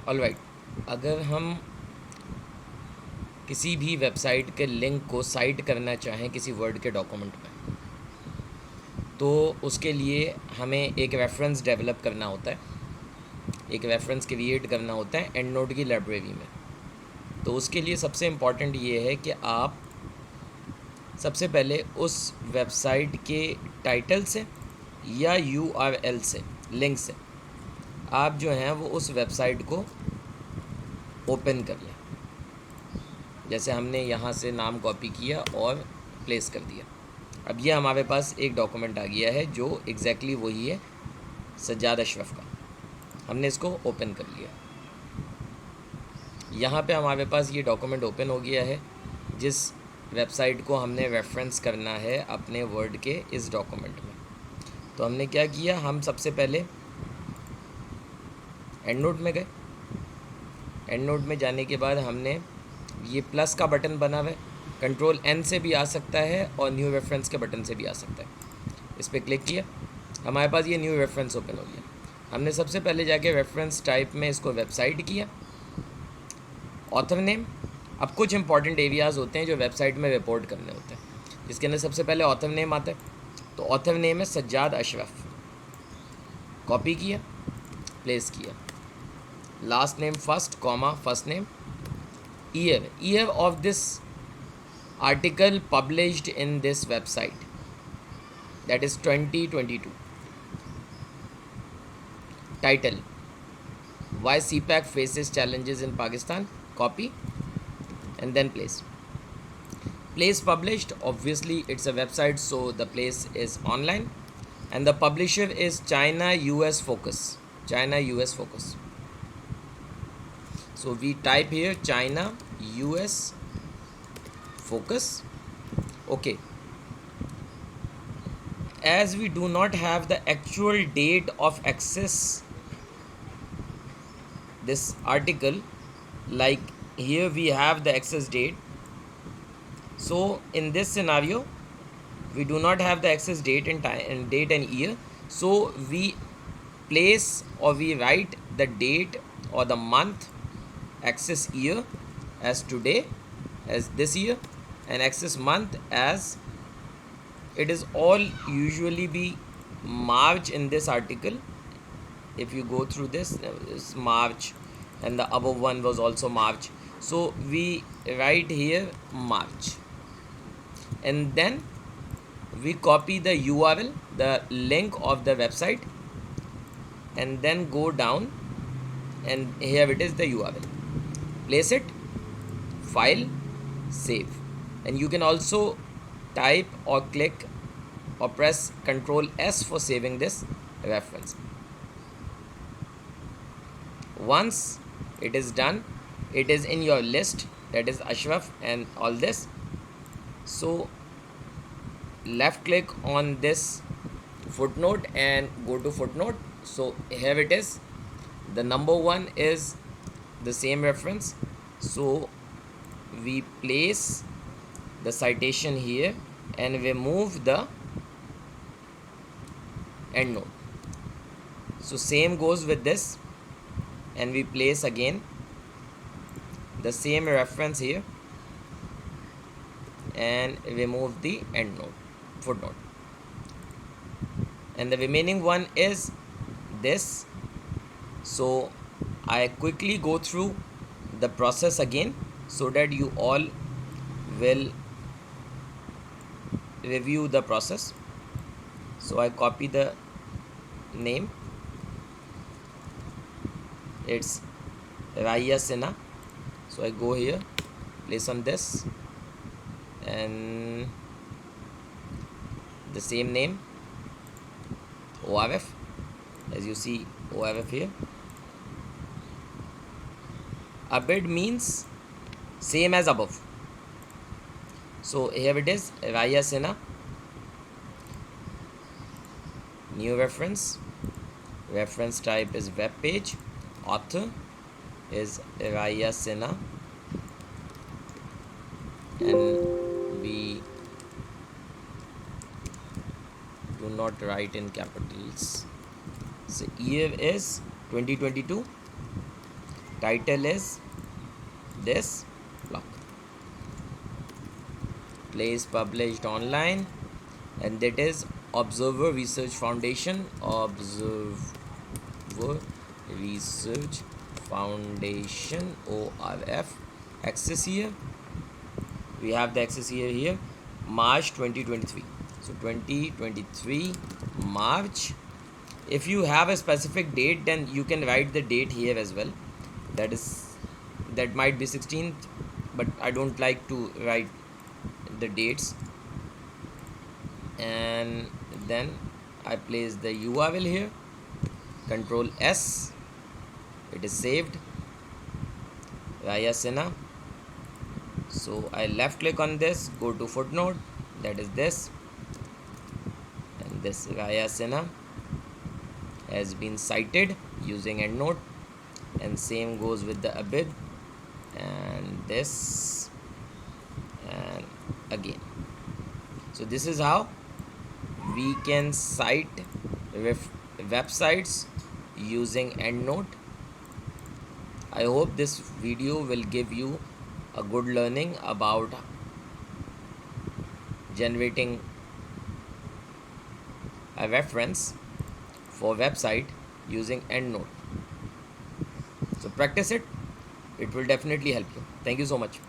Alright, अगर हम किसी भी वेबसाइट के लिंक को साइट करना चाहें किसी वर्ड के डॉक्यूमेंट में, तो उसके लिए हमें एक रेफरेंस डेवलप करना होता है, एक रेफरेंस क्रिएट करना होता है एंड नोट की लाइब्रेरी में। तो उसके लिए सबसे इम्पॉर्टेंट ये है कि आप सबसे पहले उस वेबसाइट के टाइटल से या URL से, लिंक से आप जो हैं वो उस वेबसाइट को ओपन कर लें। जैसे हमने यहाँ से नाम कॉपी किया और प्लेस कर दिया। अब ये हमारे पास एक डॉक्यूमेंट आ गया है जो एग्जैक्टली वही है, सज्जाद अशरफ का। हमने इसको ओपन कर लिया। यहाँ पे हमारे पास ये डॉक्यूमेंट ओपन हो गया है जिस वेबसाइट को हमने रेफरेंस करना है अपने वर्ड के इस डॉक्यूमेंट में। तो हमने क्या किया, हम सबसे पहले एंड नोट में गए। एंड नोट में जाने के बाद हमने ये प्लस का बटन बना हुआ है, कंट्रोल N से भी आ सकता है और न्यू रेफरेंस के बटन से भी आ सकता है। इस पर क्लिक किया, हमारे पास ये न्यू रेफरेंस ओपन हो गया। हमने सबसे पहले जाके रेफरेंस टाइप में इसको वेबसाइट किया, ऑथर नेम। अब कुछ इंपॉर्टेंट एरियाज़ होते हैं जो वेबसाइट में रिपोर्ट करने होते हैं, जिसके अंदर सबसे पहले ऑथर नेम आता है। तो ऑथर नेम है सज्जाद अशरफ, कॉपी किया, प्लेस किया। Last name first, comma first name, year of this article published in this website, that is 2022. Title: Why CPAC faces challenges in Pakistan. Copy and then place. Place published, obviously it's a website, so the place is online, and the publisher is China US Focus. China US Focus. So we type here China US Focus. Okay, as we do not have the actual date of access this article, like here we have the access date, so in this scenario we do not have the access date and time and date and year, so we place or we write the date or the month, access year as today, as this year, and access month as it is all usually be March in this article. If you go through this is March, and the above one was also March, so we write here March, and then we copy the URL, the link of the website, and then go down, and here it is the URL. Place it, file, save, and you can also type or click or press Ctrl S for saving this reference. Once it is done, it is in your list, that is Ashraf and all this. So left click on this footnote and go to footnote. So here it is, the number one is the same reference, so we place the citation here and remove the end note. So same goes with this, and we place again the same reference here and remove the end note, footnote, and the remaining one is this. So I quickly go through the process again so that you all will review the process. So I copy the name, it's Raya Sinha, so I go here, place on this, and the same name, ORF, as you see ORF here. Abid means same as above, so here it is, Raya Sinha, new reference, reference type is web page, author is Raya Sinha, and we do not write in capitals. So year is 2022, title is this blog, place published online, and that is Observer Research Foundation. Observer Research Foundation, ORF. Access here, we have the access here, March 2023. So 2023 March. If you have a specific date, then you can write the date here as well. That might be 16th, but I don't like to write the dates. And then I place the URL here, Control S, it is saved via Sena. So I left click on this, go to footnote, that is this, and this via Sena has been cited using EndNote, and same goes with the Abid, and this, and again. So this is how we can cite websites using EndNote. I hope this video will give you a good learning about generating a reference for website using EndNote. So practice it, it will definitely help you. Thank you so much.